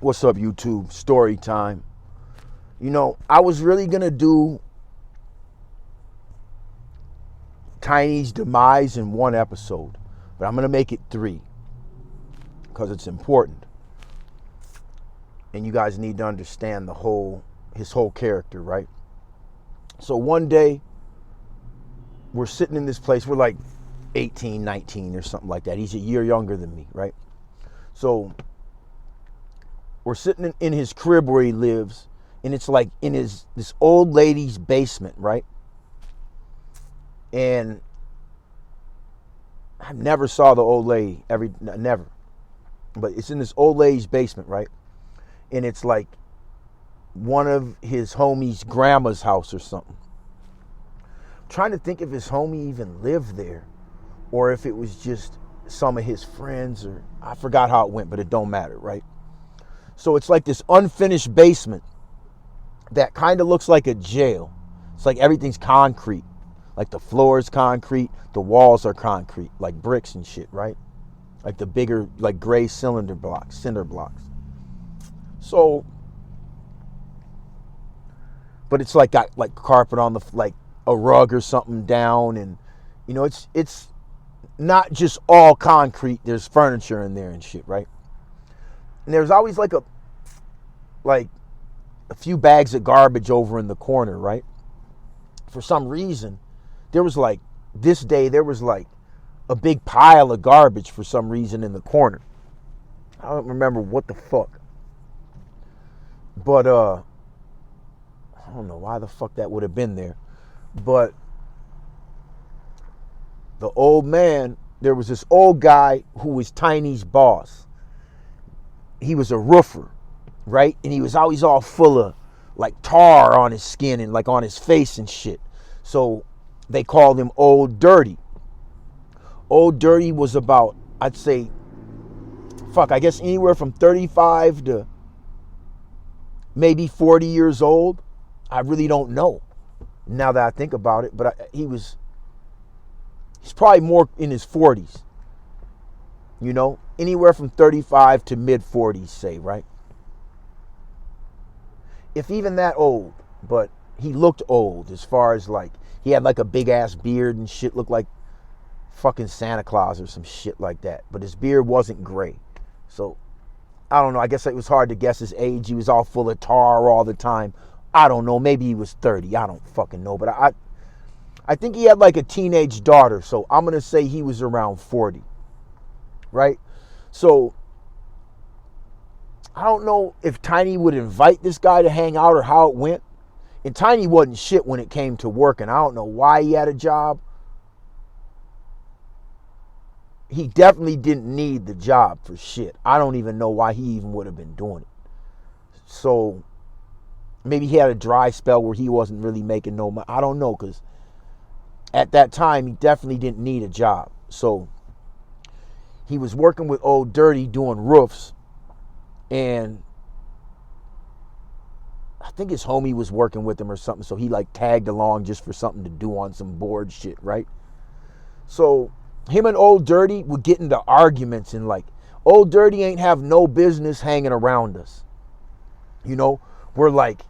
What's up, YouTube? Story time. You know, I was really going to do Tiny's demise in one episode, but I'm going to make it 3 because it's important. And you guys need to understand his whole character, right? So one day, we're sitting in this place. We're like 18, 19 or something like that. He's a year younger than me, right? So we're sitting in his crib where he lives, and it's like in this old lady's basement, right? And I never saw the old lady, never. But it's in this old lady's basement, right? And it's like one of his homie's grandma's house or something. I'm trying to think if his homie even lived there, or if it was just some of his friends, or I forgot how it went, but it don't matter, right? So it's like this unfinished basement that kind of looks like a jail. It's like everything's concrete. Like the floor is concrete, the walls are concrete, like bricks and shit, right? Like the bigger, like gray cinder blocks. So, but it's like got like carpet on like a rug or something down, and you know, it's not just all concrete. There's furniture in there and shit, right? And there's always like a few bags of garbage over in the corner, right? For some reason, there was like a big pile of garbage for some reason in the corner. I don't remember what the fuck. But I don't know why the fuck that would have been there. But the old man, there was this old guy who was Tiny's boss. He was a roofer, right? And he was always all full of like tar on his skin and like on his face and shit. So they called him Old Dirty. Old Dirty was about, I'd say, I guess anywhere from 35 to maybe 40 years old. I really don't know now that I think about it, but he's probably more in his 40s. You know, anywhere from 35 to mid 40s, say, right? If even that old, but he looked old as far as like, he had like a big ass beard and shit, looked like fucking Santa Claus or some shit like that. But his beard wasn't gray. So, I don't know, I guess it was hard to guess his age. He was all full of tar all the time. I don't know, maybe he was 30, I don't fucking know. But I think he had like a teenage daughter, so I'm going to say he was around 40, right? So, I don't know if Tiny would invite this guy to hang out or how it went. And Tiny wasn't shit when it came to working. I don't know why he had a job. He definitely didn't need the job for shit. I don't even know why he even would have been doing it. So, maybe he had a dry spell where he wasn't really making no money. I don't know, because at that time, he definitely didn't need a job. So, he was working with Old Dirty doing roofs. And I think his homie was working with him or something. So, he like tagged along just for something to do on some board shit, right? So, him and Old Dirty would get into arguments, and like, Old Dirty ain't have no business hanging around us. You know, we're like,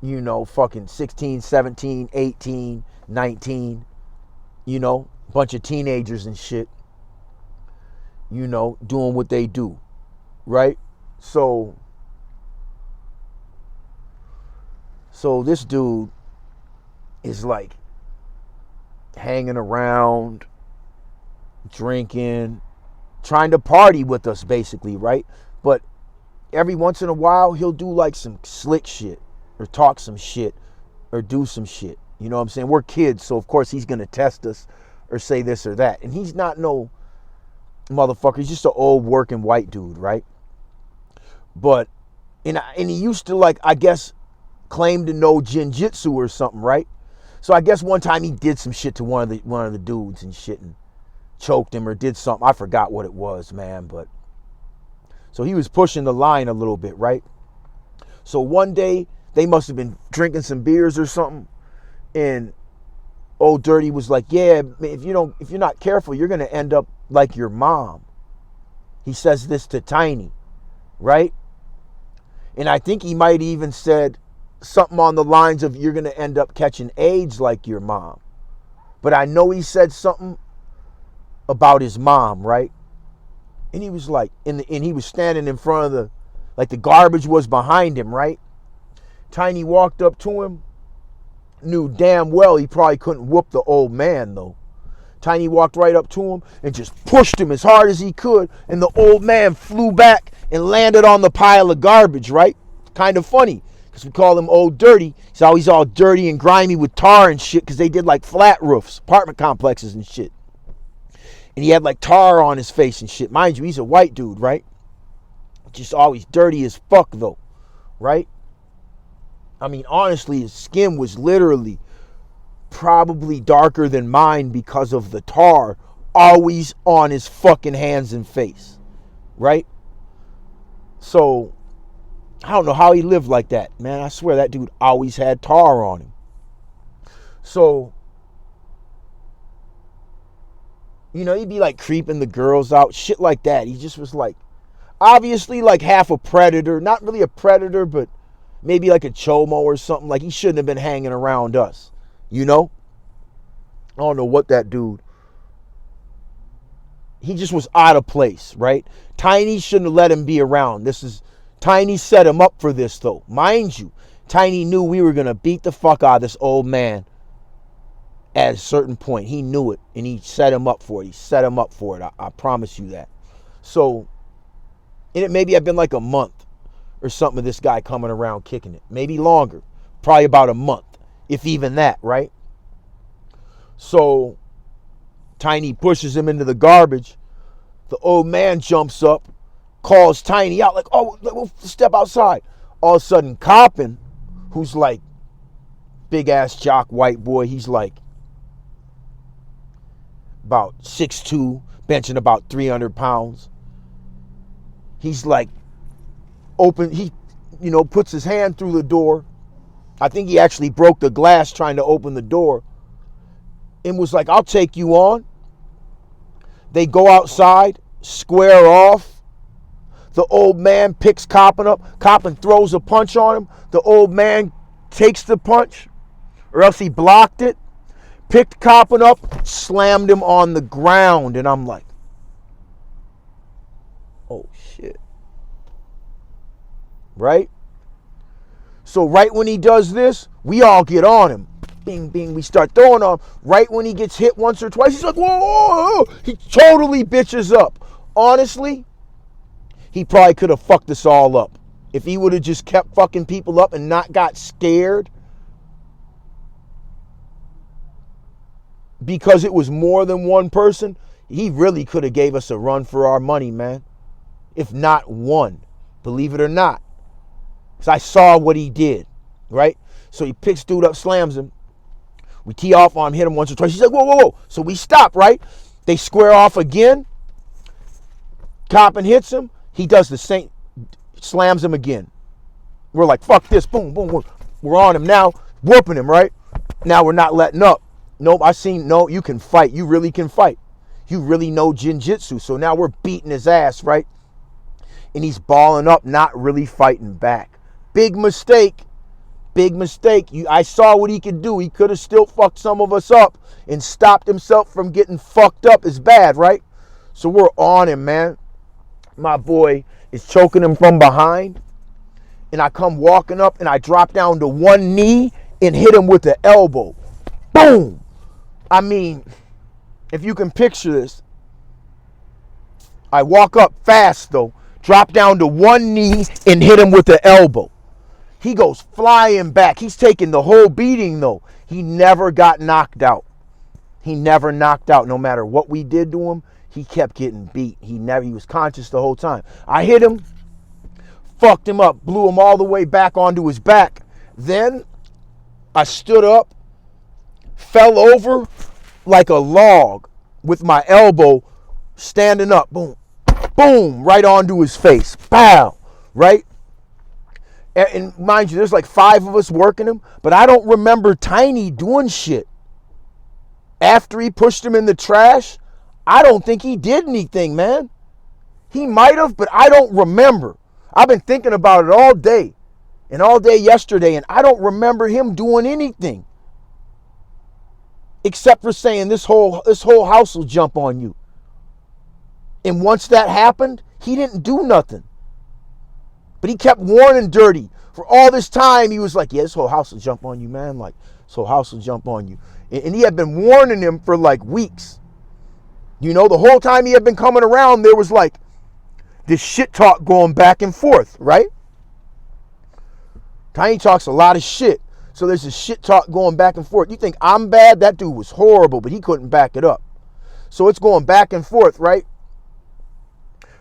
you know, fucking 16, 17, 18, 19, you know, bunch of teenagers and shit, you know, doing what they do, right? So this dude is like hanging around, drinking, trying to party with us basically, right? But every once in a while, he'll do like some slick shit or talk some shit or do some shit. You know what I'm saying? We're kids, so of course he's going to test us or say this or that. And he's not no motherfucker. He's just an old working white dude, right? But, and he used to like, I guess, claim to know jinjitsu or something, right? So I guess one time he did some shit to one of the dudes and shit and choked him or did something. I forgot what it was, man, but so he was pushing the line a little bit, right? So one day they must have been drinking some beers or something, and Old Dirty was like, "Yeah, if you're not careful, you're gonna end up like your mom." He says this to Tiny, right? And I think he might even said something on the lines of, you're going to end up catching AIDS like your mom. But I know he said something about his mom, right? And he was like, and he was standing in front of the garbage was behind him, right? Tiny walked up to him, knew damn well he probably couldn't whoop the old man though. Tiny walked right up to him and just pushed him as hard as he could, and the old man flew back and landed on the pile of garbage, right? Kind of funny, because we call him Old Dirty. He's always all dirty and grimy with tar and shit, because they did like flat roofs, apartment complexes and shit. And he had like tar on his face and shit. Mind you, he's a white dude, right? Just always dirty as fuck though, right? I mean, honestly, his skin was literally probably darker than mine because of the tar always on his fucking hands and face, right? So, I don't know how he lived like that, man. I swear that dude always had tar on him. So, you know, he'd be like creeping the girls out, shit like that. He just was like, obviously like half a predator. Not really a predator, but maybe like a chomo or something. Like he shouldn't have been hanging around us, you know? I don't know what that dude. He just was out of place, right? Tiny shouldn't have let him be around. Tiny set him up for this though. Mind you, Tiny knew we were going to beat the fuck out of this old man at a certain point. He knew it, and he set him up for it. He set him up for it. I promise you that. So, and it maybe had been like a month or something of this guy coming around kicking it. Maybe longer. Probably about a month, if even that, right? So, Tiny pushes him into the garbage. The old man jumps up, calls Tiny out like, oh, we'll step outside. All of a sudden, Coppin, who's like big-ass jock white boy, he's like about 6'2", benching about 300 pounds. He's like he puts his hand through the door. I think he actually broke the glass trying to open the door and was like, I'll take you on. They go outside, square off. The old man picks Coppin up. Coppin throws a punch on him. The old man takes the punch, or else he blocked it. Picked Coppin up, slammed him on the ground, and I'm like, oh shit. Right? So right when he does this, we all get on him. Bing, bing, we start throwing on him. Right when he gets hit once or twice, he's like, whoa, whoa, whoa. He totally bitches up. Honestly, he probably could have fucked us all up. If he would have just kept fucking people up and not got scared, because it was more than one person, he really could have gave us a run for our money, man. If not one. Believe it or not. Because I saw what he did, right? So he picks dude up, slams him. We tee off on him, hit him once or twice. He's like, whoa, whoa, whoa. So we stop, right? They square off again. Coppin hits him. He does the same, slams him again. We're like, fuck this. Boom, boom, boom. We're on him now, whooping him, right? Now we're not letting up. Nope, no, you can fight. You really can fight. You really know jiu-jitsu. So now we're beating his ass, right? And he's balling up, not really fighting back. Big mistake. Big mistake. I saw what he could do. He could have still fucked some of us up and stopped himself from getting fucked up as bad, right? So we're on him, man. My boy is choking him from behind. And I come walking up and I drop down to one knee and hit him with the elbow. Boom! I mean, if you can picture this, I walk up fast though, drop down to one knee and hit him with the elbow. He goes flying back. He's taking the whole beating though. He never got knocked out. He never knocked out. No matter what we did to him, he kept getting beat. He was conscious the whole time. I hit him, fucked him up, blew him all the way back onto his back. Then I stood up, fell over like a log with my elbow standing up. Boom, boom, right onto his face. Pow, right? And mind you, there's like 5 of us working him, but I don't remember Tiny doing shit. After he pushed him in the trash, I don't think he did anything, man. He might have, but I don't remember. I've been thinking about it all day and all day yesterday, and I don't remember him doing anything except for saying this whole house will jump on you. And once that happened, he didn't do nothing. But he kept warning Dirty. For all this time, he was like, yeah, this whole house will jump on you, man. Like, this whole house will jump on you. And he had been warning him for like weeks. You know, the whole time he had been coming around, there was like this shit talk going back and forth, right? Tiny talks a lot of shit. So there's this shit talk going back and forth. You think I'm bad? That dude was horrible, but he couldn't back it up. So it's going back and forth, right?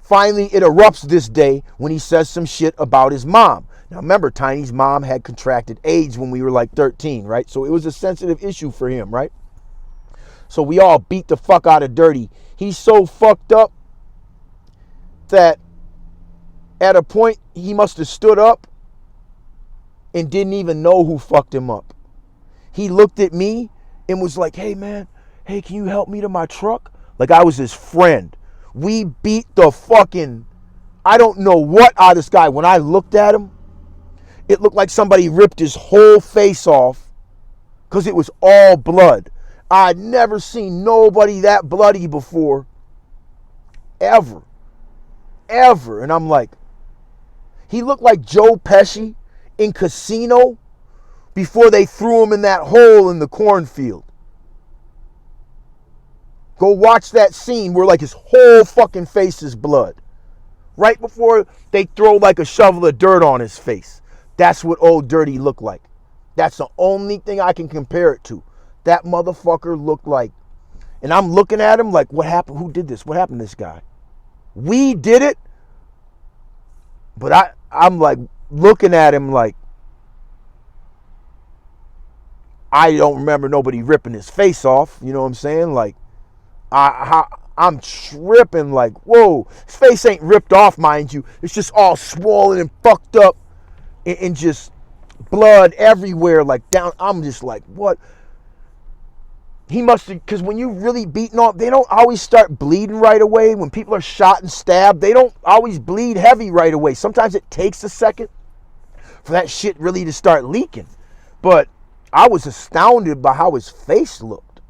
Finally, it erupts this day when he says some shit about his mom. Now, remember, Tiny's mom had contracted AIDS when we were like 13, right? So it was a sensitive issue for him, right? So we all beat the fuck out of Dirty. He's so fucked up that at a point he must have stood up and didn't even know who fucked him up. He looked at me and was like, hey, man, hey, can you help me to my truck? Like I was his friend. We beat the fucking, I don't know what out of this guy. When I looked at him, it looked like somebody ripped his whole face off because it was all blood. I'd never seen nobody that bloody before. Ever. Ever. And I'm like, he looked like Joe Pesci in Casino before they threw him in that hole in the cornfield. Go watch that scene where like his whole fucking face is blood. Right before they throw like a shovel of dirt on his face. That's what old Dirty looked like. That's the only thing I can compare it to. That motherfucker looked like, and I'm looking at him like, what happened? Who did this? What happened to this guy? We did it. But I'm like looking at him like, I don't remember nobody ripping his face off. You know what I'm saying? Like, I'm tripping like, whoa. His face ain't ripped off, mind you. It's just all swollen and fucked up and just blood everywhere, like down. I'm just like, what? He must have, because when you really beaten off, they don't always start bleeding right away. When people are shot and stabbed, they don't always bleed heavy right away. Sometimes it takes a second for that shit really to start leaking. But I was astounded by how his face looked.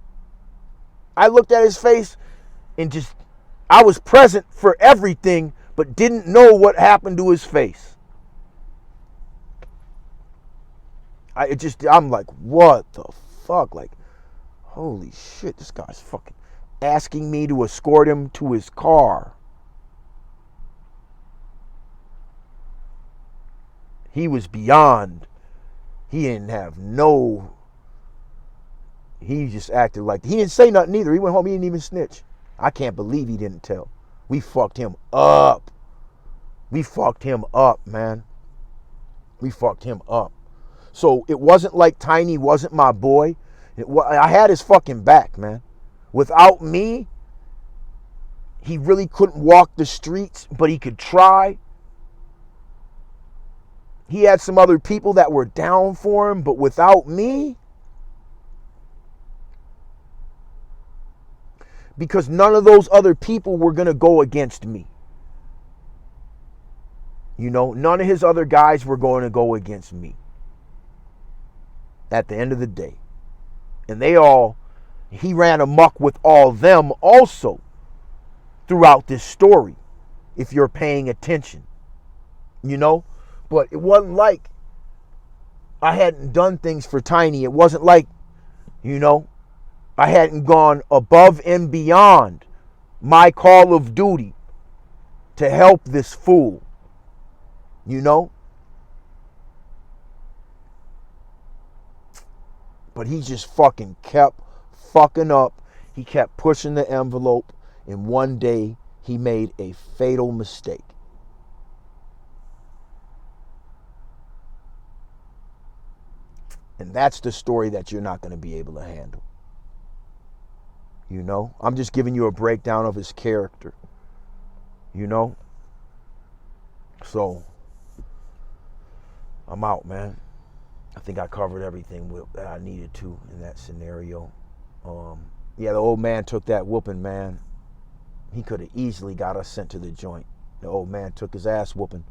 I looked at his face and just, I was present for everything, but didn't know what happened to his face. I'm like, what the fuck? Like, holy shit, this guy's fucking asking me to escort him to his car. He was beyond. He didn't have no. He just acted like, he didn't say nothing either. He went home, he didn't even snitch. I can't believe he didn't tell. We fucked him up. We fucked him up, man. We fucked him up. So it wasn't like Tiny wasn't my boy. I had his fucking back, man. Without me, he really couldn't walk the streets, but he could try. He had some other people that were down for him, but without me, because none of those other people were going to go against me. You know, none of his other guys were going to go against me at the end of the day. And he ran amok with all them also throughout this story, if you're paying attention, you know. But it wasn't like I hadn't done things for Tiny. It wasn't like, you know, I hadn't gone above and beyond my call of duty to help this fool, you know. But he just fucking kept fucking up. He kept pushing the envelope. And one day he made a fatal mistake. And that's the story that you're not going to be able to handle. You know? I'm just giving you a breakdown of his character. You know? So, I'm out, man. I think I covered everything that I needed to in that scenario. Yeah, the old man took that whooping, man. He could have easily got us sent to the joint. The old man took his ass whooping.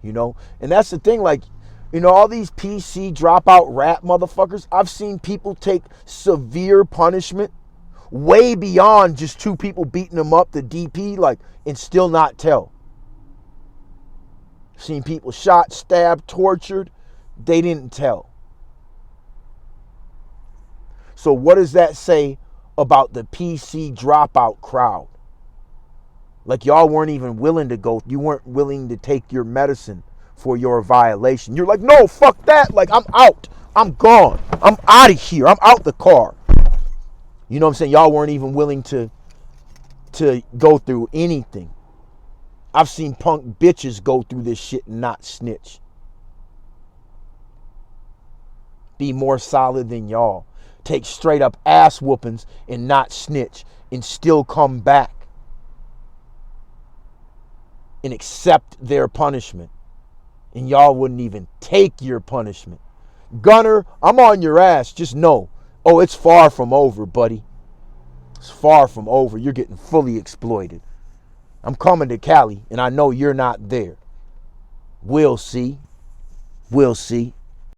you know? And that's the thing, like, you know, all these PC dropout rap motherfuckers, I've seen people take severe punishment way beyond just two people beating them up, the DP, like, and still not tell. Seen people shot, stabbed, tortured, they didn't tell. So what does that say about the PC dropout crowd? Like, y'all weren't even willing to go, you weren't willing to take your medicine for your violation. You're like, no, fuck that. Like, I'm out. I'm gone. I'm out of here. I'm out the car. You know what I'm saying? Y'all weren't even willing to go through anything. I've seen punk bitches go through this shit and not snitch. Be more solid than y'all. Take straight up ass whoopings and not snitch and still come back and accept their punishment. And y'all wouldn't even take your punishment. Gunner, I'm on your ass. Just know, oh, it's far from over, buddy. It's far from over. You're getting fully exploited. I'm coming to Cali, and I know you're not there. We'll see. We'll see.